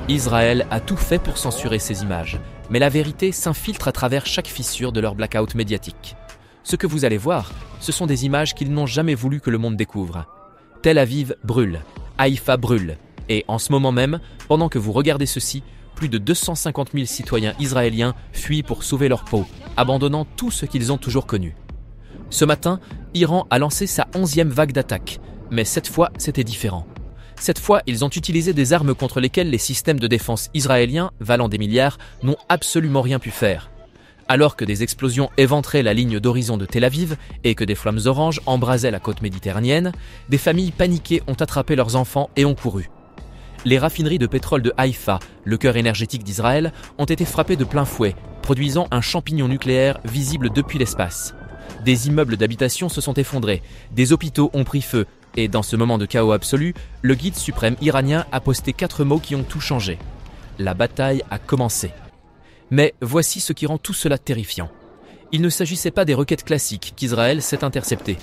Israël a tout fait pour censurer ces images, mais la vérité s'infiltre à travers chaque fissure de leur blackout médiatique. Ce que vous allez voir, ce sont des images qu'ils n'ont jamais voulu que le monde découvre. Tel Aviv brûle, Haïfa brûle, et en ce moment même, pendant que vous regardez ceci, plus de 250 000 citoyens israéliens fuient pour sauver leur peau, abandonnant tout ce qu'ils ont toujours connu. Ce matin, Iran a lancé sa 11e vague d'attaques, mais cette fois, c'était différent. Cette fois, ils ont utilisé des armes contre lesquelles les systèmes de défense israéliens, valant des milliards, n'ont absolument rien pu faire. Alors que des explosions éventraient la ligne d'horizon de Tel Aviv et que des flammes oranges embrasaient la côte méditerranéenne, des familles paniquées ont attrapé leurs enfants et ont couru. Les raffineries de pétrole de Haïfa, le cœur énergétique d'Israël, ont été frappées de plein fouet, produisant un champignon nucléaire visible depuis l'espace. Des immeubles d'habitation se sont effondrés, des hôpitaux ont pris feu, et dans ce moment de chaos absolu, le guide suprême iranien a posté 4 mots qui ont tout changé. La bataille a commencé. Mais voici ce qui rend tout cela terrifiant. Il ne s'agissait pas des roquettes classiques qu'Israël s'est interceptées.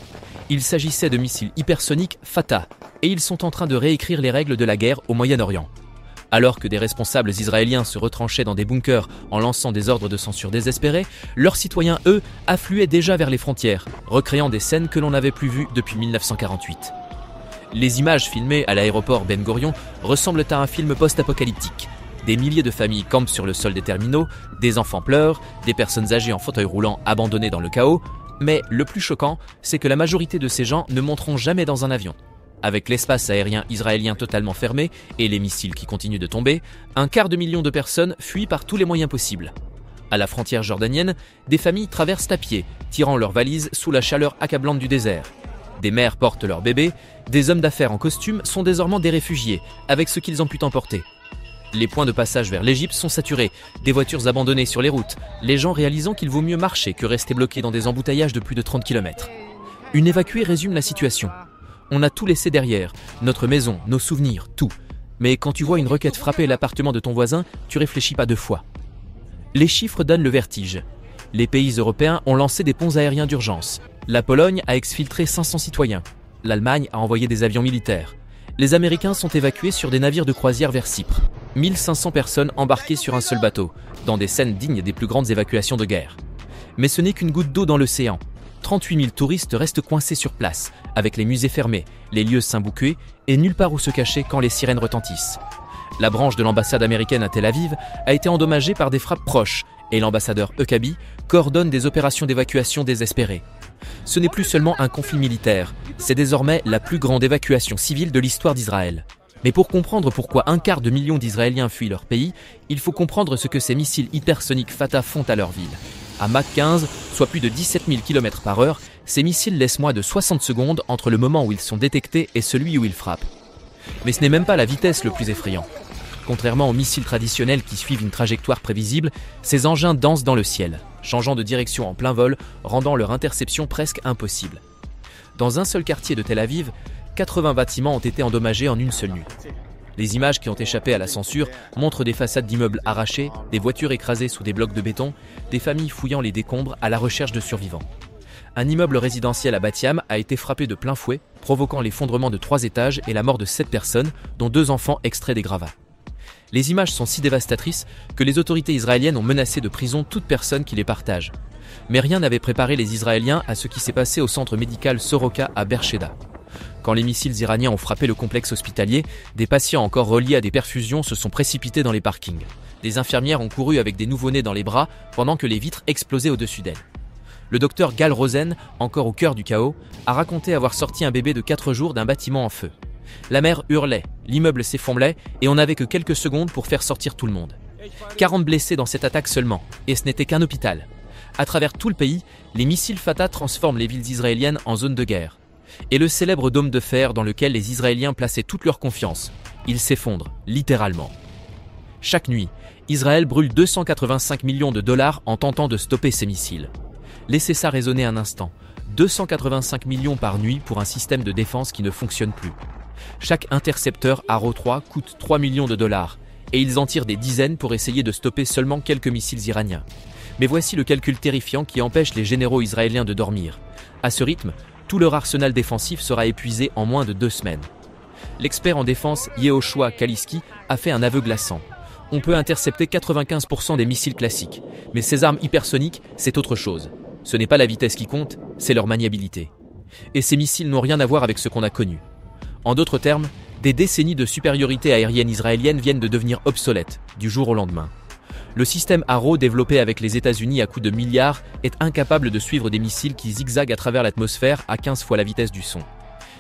Il s'agissait de missiles hypersoniques Fatah, et ils sont en train de réécrire les règles de la guerre au Moyen-Orient. Alors que des responsables israéliens se retranchaient dans des bunkers en lançant des ordres de censure désespérés, leurs citoyens, eux, affluaient déjà vers les frontières, recréant des scènes que l'on n'avait plus vues depuis 1948. Les images filmées à l'aéroport Ben Gurion ressemblent à un film post-apocalyptique. Des milliers de familles campent sur le sol des terminaux, des enfants pleurent, des personnes âgées en fauteuil roulant abandonnées dans le chaos, mais le plus choquant, c'est que la majorité de ces gens ne monteront jamais dans un avion. Avec l'espace aérien israélien totalement fermé et les missiles qui continuent de tomber, 250 000 de personnes fuient par tous les moyens possibles. À la frontière jordanienne, des familles traversent à pied, tirant leurs valises sous la chaleur accablante du désert. Des mères portent leurs bébés, des hommes d'affaires en costume sont désormais des réfugiés, avec ce qu'ils ont pu emporter. Les points de passage vers l'Égypte sont saturés, des voitures abandonnées sur les routes, les gens réalisant qu'il vaut mieux marcher que rester bloqués dans des embouteillages de plus de 30 km. Une évacuée résume la situation. On a tout laissé derrière, notre maison, nos souvenirs, tout. Mais quand tu vois une roquette frapper l'appartement de ton voisin, tu réfléchis pas 2 fois. Les chiffres donnent le vertige. Les pays européens ont lancé des ponts aériens d'urgence. La Pologne a exfiltré 500 citoyens. L'Allemagne a envoyé des avions militaires. Les Américains sont évacués sur des navires de croisière vers Chypre. 1500 personnes embarquées sur un seul bateau, dans des scènes dignes des plus grandes évacuations de guerre. Mais ce n'est qu'une goutte d'eau dans l'océan. 38 000 touristes restent coincés sur place, avec les musées fermés, les lieux bouqués et nulle part où se cacher quand les sirènes retentissent. La branche de l'ambassade américaine à Tel Aviv a été endommagée par des frappes proches et l'ambassadeur Huckabee coordonne des opérations d'évacuation désespérées. Ce n'est plus seulement un conflit militaire, c'est désormais la plus grande évacuation civile de l'histoire d'Israël. Mais pour comprendre pourquoi 250 000 d'Israéliens fuient leur pays, il faut comprendre ce que ces missiles hypersoniques Fatah font à leur ville. À Mach 15, soit plus de 17 000 km/h, ces missiles laissent moins de 60 secondes entre le moment où ils sont détectés et celui où ils frappent. Mais ce n'est même pas la vitesse le plus effrayant. Contrairement aux missiles traditionnels qui suivent une trajectoire prévisible, ces engins dansent dans le ciel, changeant de direction en plein vol, rendant leur interception presque impossible. Dans un seul quartier de Tel Aviv, 80 bâtiments ont été endommagés en une seule nuit. Les images qui ont échappé à la censure montrent des façades d'immeubles arrachées, des voitures écrasées sous des blocs de béton, des familles fouillant les décombres à la recherche de survivants. Un immeuble résidentiel à Bat Yam a été frappé de plein fouet, provoquant l'effondrement de 3 étages et la mort de 7 personnes, dont 2 enfants extraits des gravats. Les images sont si dévastatrices que les autorités israéliennes ont menacé de prison toute personne qui les partage. Mais rien n'avait préparé les Israéliens à ce qui s'est passé au centre médical Soroka à Beersheba. Quand les missiles iraniens ont frappé le complexe hospitalier, des patients encore reliés à des perfusions se sont précipités dans les parkings. Des infirmières ont couru avec des nouveau-nés dans les bras pendant que les vitres explosaient au-dessus d'elles. Le docteur Gal Rosen, encore au cœur du chaos, a raconté avoir sorti un bébé de 4 jours d'un bâtiment en feu. La mère hurlait, l'immeuble s'effondrait et on n'avait que quelques secondes pour faire sortir tout le monde. 40 blessés dans cette attaque seulement, et ce n'était qu'un hôpital. À travers tout le pays, les missiles Fatah transforment les villes israéliennes en zone de guerre. Et le célèbre dôme de fer dans lequel les Israéliens plaçaient toute leur confiance, il s'effondre, littéralement. Chaque nuit, Israël brûle 285 millions de dollars en tentant de stopper ces missiles. Laissez ça résonner un instant. 285 millions par nuit pour un système de défense qui ne fonctionne plus. Chaque intercepteur Arrow 3 coûte 3 millions de dollars, et ils en tirent des dizaines pour essayer de stopper seulement quelques missiles iraniens. Mais voici le calcul terrifiant qui empêche les généraux israéliens de dormir. À ce rythme, tout leur arsenal défensif sera épuisé en moins de 2 semaines. L'expert en défense Yehoshua Kaliski a fait un aveu glaçant. On peut intercepter 95% des missiles classiques, mais ces armes hypersoniques, c'est autre chose. Ce n'est pas la vitesse qui compte, c'est leur maniabilité. Et ces missiles n'ont rien à voir avec ce qu'on a connu. En d'autres termes, des décennies de supériorité aérienne israélienne viennent de devenir obsolètes, du jour au lendemain. Le système Arrow développé avec les États-Unis à coups de milliards est incapable de suivre des missiles qui zigzaguent à travers l'atmosphère à 15 fois la vitesse du son.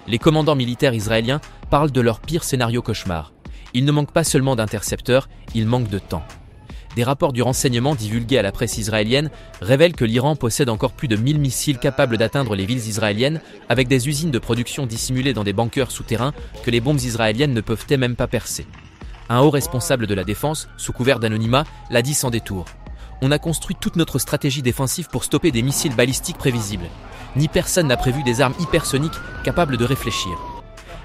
Les commandants militaires israéliens parlent de leur pire scénario cauchemar. Il ne manque pas seulement d'intercepteurs, il manque de temps. Des rapports du renseignement divulgués à la presse israélienne révèlent que l'Iran possède encore plus de 1000 missiles capables d'atteindre les villes israéliennes avec des usines de production dissimulées dans des bunkers souterrains que les bombes israéliennes ne peuvent même pas percer. Un haut responsable de la défense, sous couvert d'anonymat, l'a dit sans détour. On a construit toute notre stratégie défensive pour stopper des missiles balistiques prévisibles. Ni personne n'a prévu des armes hypersoniques capables de réfléchir.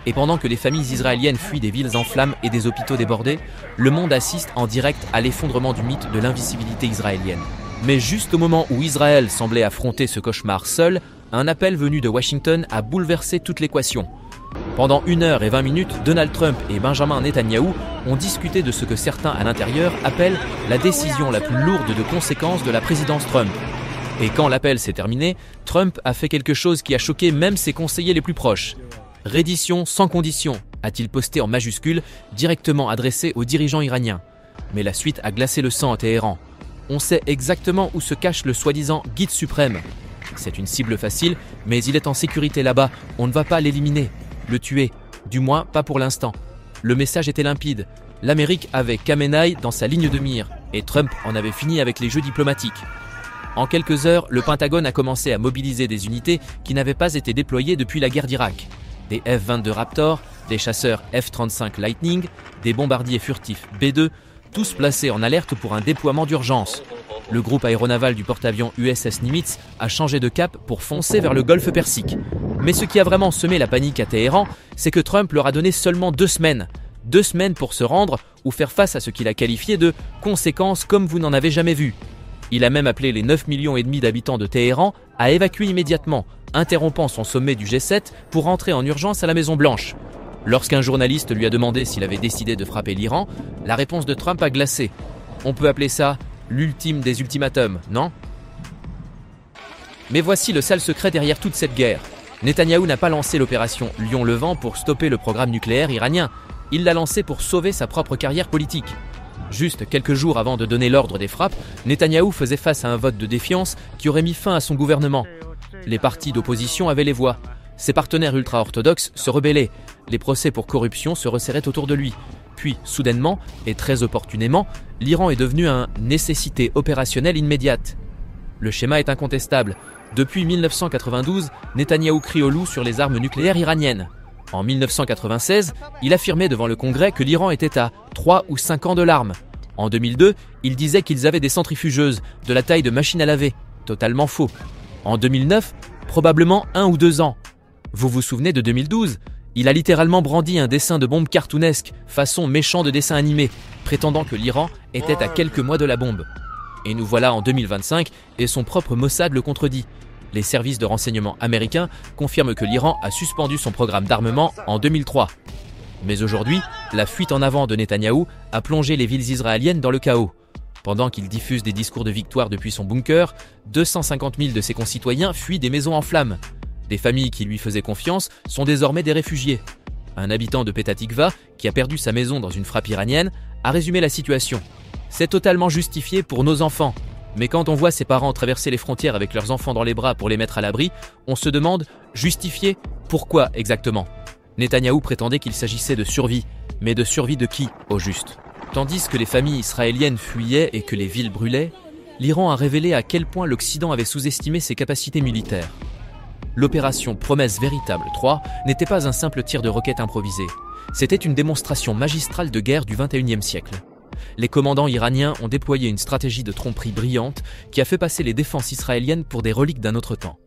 Et pendant que les familles israéliennes fuient des villes en flammes et des hôpitaux débordés, le monde assiste en direct à l'effondrement du mythe de l'invisibilité israélienne. Mais juste au moment où Israël semblait affronter ce cauchemar seul, un appel venu de Washington a bouleversé toute l'équation. Pendant 1h20, Donald Trump et Benjamin Netanyahou ont discuté de ce que certains à l'intérieur appellent la décision la plus lourde de conséquences de la présidence Trump. Et quand l'appel s'est terminé, Trump a fait quelque chose qui a choqué même ses conseillers les plus proches. Reddition sans condition, a-t-il posté en majuscule, directement adressé aux dirigeants iraniens. Mais la suite a glacé le sang à Téhéran. On sait exactement où se cache le soi-disant guide suprême. C'est une cible facile, mais il est en sécurité là-bas, on ne va pas l'éliminer, le tuer, du moins pas pour l'instant. Le message était limpide, l'Amérique avait Khamenei dans sa ligne de mire, et Trump en avait fini avec les jeux diplomatiques. En quelques heures, le Pentagone a commencé à mobiliser des unités qui n'avaient pas été déployées depuis la guerre d'Irak. Des F-22 Raptor, des chasseurs F-35 Lightning, des bombardiers furtifs B-2, tous placés en alerte pour un déploiement d'urgence. Le groupe aéronaval du porte-avions USS Nimitz a changé de cap pour foncer vers le golfe Persique. Mais ce qui a vraiment semé la panique à Téhéran, c'est que Trump leur a donné seulement 2 semaines. 2 semaines pour se rendre ou faire face à ce qu'il a qualifié de « conséquences comme vous n'en avez jamais vu ». Il a même appelé les 9,5 millions d'habitants de Téhéran à évacuer immédiatement, interrompant son sommet du G7 pour rentrer en urgence à la Maison-Blanche. Lorsqu'un journaliste lui a demandé s'il avait décidé de frapper l'Iran, la réponse de Trump a glacé. On peut appeler ça l'ultime des ultimatums, non? Mais voici le sale secret derrière toute cette guerre. Netanyahou n'a pas lancé l'opération Lion-Levant pour stopper le programme nucléaire iranien. Il l'a lancé pour sauver sa propre carrière politique. Juste quelques jours avant de donner l'ordre des frappes, Netanyahou faisait face à un vote de défiance qui aurait mis fin à son gouvernement. Les partis d'opposition avaient les voix. Ses partenaires ultra-orthodoxes se rebellaient. Les procès pour corruption se resserraient autour de lui. Puis, soudainement, et très opportunément, l'Iran est devenu une nécessité opérationnelle immédiate. Le schéma est incontestable. Depuis 1992, Netanyahou crie au loup sur les armes nucléaires iraniennes. En 1996, il affirmait devant le Congrès que l'Iran était à 3 ou 5 ans de l'arme. En 2002, il disait qu'ils avaient des centrifugeuses de la taille de machines à laver. Totalement faux. En 2009, probablement 1 ou 2 ans. Vous vous souvenez de 2012 ? Il a littéralement brandi un dessin de bombe cartoonesque, façon méchant de dessin animé, prétendant que l'Iran était à quelques mois de la bombe. Et nous voilà en 2025 et son propre Mossad le contredit. Les services de renseignement américains confirment que l'Iran a suspendu son programme d'armement en 2003. Mais aujourd'hui, la fuite en avant de Netanyahou a plongé les villes israéliennes dans le chaos. Pendant qu'il diffuse des discours de victoire depuis son bunker, 250 000 de ses concitoyens fuient des maisons en flammes. Des familles qui lui faisaient confiance sont désormais des réfugiés. Un habitant de Petah Tikva, qui a perdu sa maison dans une frappe iranienne, a résumé la situation. C'est totalement justifié pour nos enfants. Mais quand on voit ses parents traverser les frontières avec leurs enfants dans les bras pour les mettre à l'abri, on se demande, justifié, pourquoi exactement? Netanyahou prétendait qu'il s'agissait de survie, mais de survie de qui, au juste? Tandis que les familles israéliennes fuyaient et que les villes brûlaient, l'Iran a révélé à quel point l'Occident avait sous-estimé ses capacités militaires. L'opération Promesse Véritable 3 n'était pas un simple tir de roquettes improvisé. C'était une démonstration magistrale de guerre du XXIe siècle. Les commandants iraniens ont déployé une stratégie de tromperie brillante qui a fait passer les défenses israéliennes pour des reliques d'un autre temps.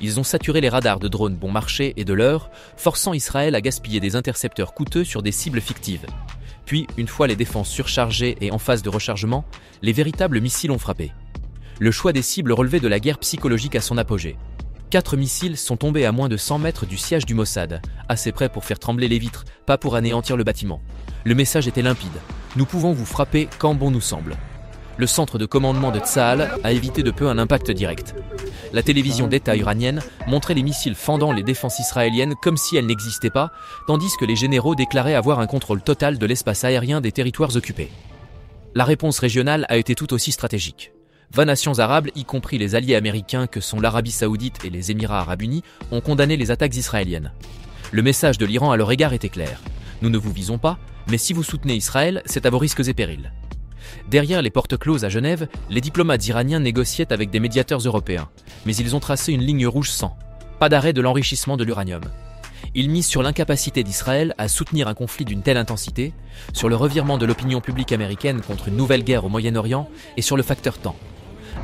Ils ont saturé les radars de drones bon marché et de l'heure, forçant Israël à gaspiller des intercepteurs coûteux sur des cibles fictives. Puis, une fois les défenses surchargées et en phase de rechargement, les véritables missiles ont frappé. Le choix des cibles relevait de la guerre psychologique à son apogée. 4 missiles sont tombés à moins de 100 mètres du siège du Mossad, assez près pour faire trembler les vitres, pas pour anéantir le bâtiment. Le message était limpide. Nous pouvons vous frapper quand bon nous semble. Le centre de commandement de Tsahal a évité de peu un impact direct. La télévision d'État iranienne montrait les missiles fendant les défenses israéliennes comme si elles n'existaient pas, tandis que les généraux déclaraient avoir un contrôle total de l'espace aérien des territoires occupés. La réponse régionale a été tout aussi stratégique. 20 nations arabes, y compris les alliés américains que sont l'Arabie saoudite et les Émirats arabes unis, ont condamné les attaques israéliennes. Le message de l'Iran à leur égard était clair. Nous ne vous visons pas, mais si vous soutenez Israël, c'est à vos risques et périls. Derrière les portes closes à Genève, les diplomates iraniens négociaient avec des médiateurs européens. Mais ils ont tracé une ligne rouge sans. Pas d'arrêt de l'enrichissement de l'uranium. Ils misent sur l'incapacité d'Israël à soutenir un conflit d'une telle intensité, sur le revirement de l'opinion publique américaine contre une nouvelle guerre au Moyen-Orient et sur le facteur temps.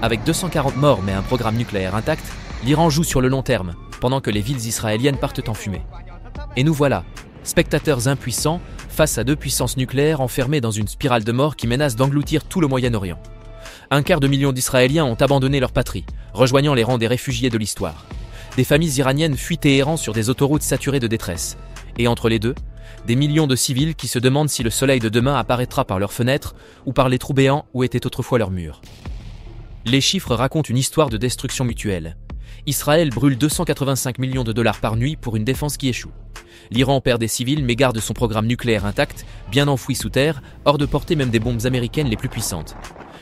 Avec 240 morts mais un programme nucléaire intact, l'Iran joue sur le long terme, pendant que les villes israéliennes partent en fumée. Et nous voilà, spectateurs impuissants, face à deux puissances nucléaires enfermées dans une spirale de mort qui menace d'engloutir tout le Moyen-Orient. 1/4 million d'Israéliens ont abandonné leur patrie, rejoignant les rangs des réfugiés de l'histoire. Des familles iraniennes fuient Téhéran sur des autoroutes saturées de détresse. Et entre les deux, des millions de civils qui se demandent si le soleil de demain apparaîtra par leurs fenêtres ou par les trous béants où étaient autrefois leurs murs. Les chiffres racontent une histoire de destruction mutuelle. Israël brûle 285 millions de dollars par nuit pour une défense qui échoue. L'Iran perd des civils mais garde son programme nucléaire intact, bien enfoui sous terre, hors de portée même des bombes américaines les plus puissantes.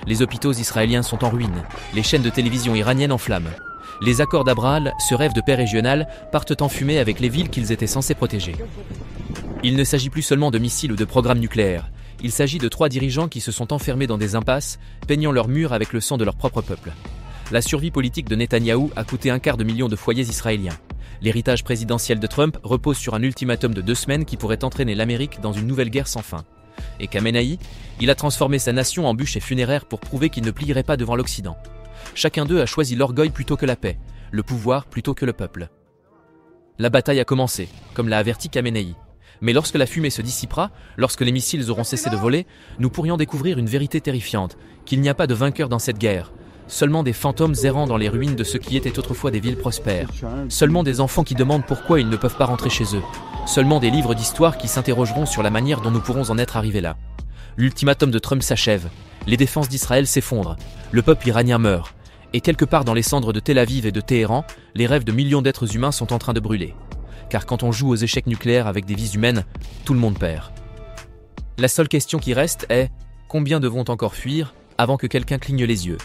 Les hôpitaux israéliens sont en ruine, les chaînes de télévision iraniennes en flammes. Les accords d'Abraham, ce rêve de paix régionale, partent en fumée avec les villes qu'ils étaient censés protéger. Il ne s'agit plus seulement de missiles ou de programmes nucléaires. Il s'agit de 3 dirigeants qui se sont enfermés dans des impasses, peignant leurs murs avec le sang de leur propre peuple. La survie politique de Netanyahou a coûté 1/4 million de foyers israéliens. L'héritage présidentiel de Trump repose sur un ultimatum de 2 semaines qui pourrait entraîner l'Amérique dans une nouvelle guerre sans fin. Et Khamenei, il a transformé sa nation en bûcher funéraire pour prouver qu'il ne plierait pas devant l'Occident. Chacun d'eux a choisi l'orgueil plutôt que la paix, le pouvoir plutôt que le peuple. La bataille a commencé, comme l'a averti Khamenei. Mais lorsque la fumée se dissipera, lorsque les missiles auront cessé de voler, nous pourrions découvrir une vérité terrifiante, qu'il n'y a pas de vainqueur dans cette guerre. Seulement des fantômes errant dans les ruines de ce qui étaient autrefois des villes prospères. Seulement des enfants qui demandent pourquoi ils ne peuvent pas rentrer chez eux. Seulement des livres d'histoire qui s'interrogeront sur la manière dont nous pourrons en être arrivés là. L'ultimatum de Trump s'achève. Les défenses d'Israël s'effondrent. Le peuple iranien meurt. Et quelque part dans les cendres de Tel Aviv et de Téhéran, les rêves de millions d'êtres humains sont en train de brûler. Car quand on joue aux échecs nucléaires avec des vies humaines, tout le monde perd. La seule question qui reste est, combien devront encore fuir avant que quelqu'un cligne les yeux ?